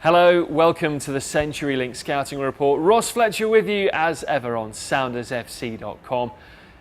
Hello, welcome to the CenturyLink Scouting Report. Ross Fletcher with you as ever on SoundersFC.com.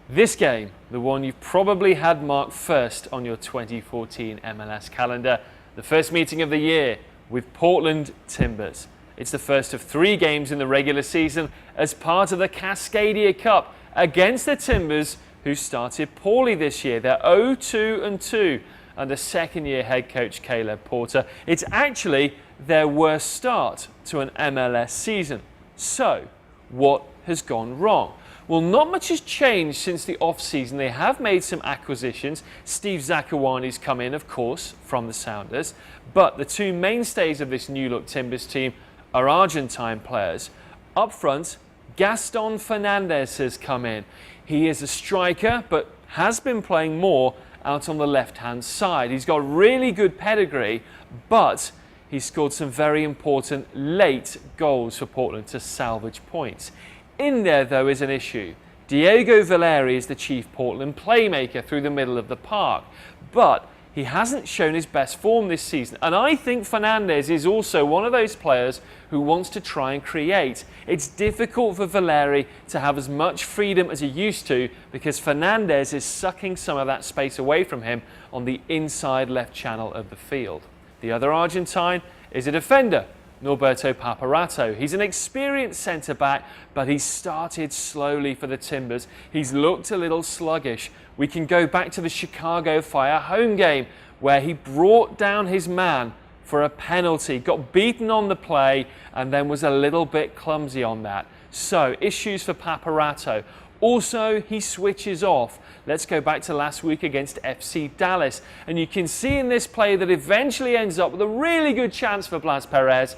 This game, the one you've probably had marked first on your 2014 MLS calendar, the first meeting of the year with Portland Timbers. It's the first of 3 games in the regular season as part of the Cascadia Cup against the Timbers, who started poorly this year. They're 0-2-2 under second-year head coach Caleb Porter. It's actually their worst start to an MLS season. So, what has gone wrong? Well, not much has changed since the off-season. They have made some acquisitions. Steve Zakawani's come in, of course, from the Sounders. But the 2 mainstays of this new-look Timbers team are Argentine players. Up front, Gaston Fernandez has come in. He is a striker, but has been playing more out on the left-hand side. He's got really good pedigree, but he scored some very important late goals for Portland to salvage points. In there, though, is an issue. Diego Valeri is the chief Portland playmaker through the middle of the park, but he hasn't shown his best form this season. And I think Fernandez is also one of those players who wants to try and create. It's difficult for Valeri to have as much freedom as he used to because Fernandez is sucking some of that space away from him on the inside left channel of the field. The other Argentine is a defender, Norberto Paparato. He's an experienced centre-back, but he started slowly for the Timbers. He's looked a little sluggish. We can go back to the Chicago Fire home game where he brought down his man for a penalty, got beaten on the play, and then was a little bit clumsy on that. So, issues for Paparato. Also, he switches off. Let's go back to last week against FC Dallas. And you can see in this play that eventually ends up with a really good chance for Blas Perez.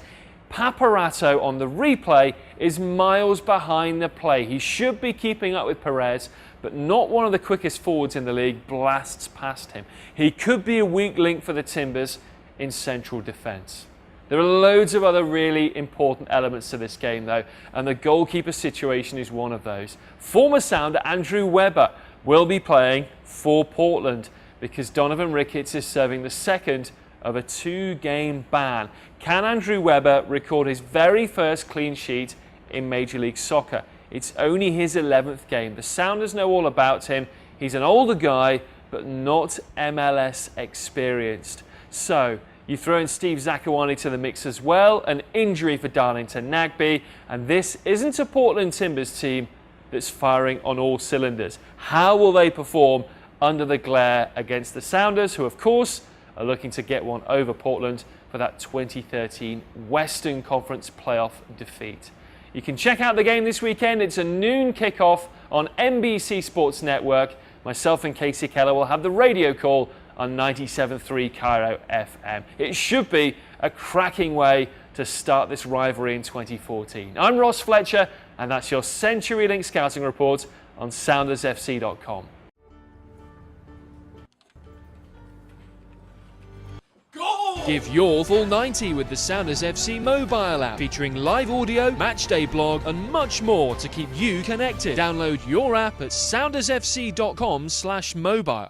Paparato on the replay is miles behind the play. He should be keeping up with Perez, but not one of the quickest forwards in the league blasts past him. He could be a weak link for the Timbers in central defence. There are loads of other really important elements to this game though, and the goalkeeper situation is one of those. Former Sounder Andrew Webber will be playing for Portland because Donovan Ricketts is serving the second of a 2-game ban. Can Andrew Webber record his very first clean sheet in Major League Soccer? It's only his 11th game. The Sounders know all about him. He's an older guy, but not MLS experienced. So, you throw in Steve Zakawani to the mix as well, an injury for Darlington Nagbe, and this isn't a Portland Timbers team that's firing on all cylinders. How will they perform under the glare against the Sounders, who of course are looking to get one over Portland for that 2013 Western Conference playoff defeat? You can check out the game this weekend. It's a noon kickoff on NBC Sports Network. Myself and Casey Keller will have the radio call on 97.3 Cairo FM. It should be a cracking way to start this rivalry in 2014. I'm Ross Fletcher, and that's your CenturyLink Scouting Report on SoundersFC.com. Give your full 90 with the Sounders FC mobile app, featuring live audio, matchday blog, and much more to keep you connected. Download your app at SoundersFC.com/mobile.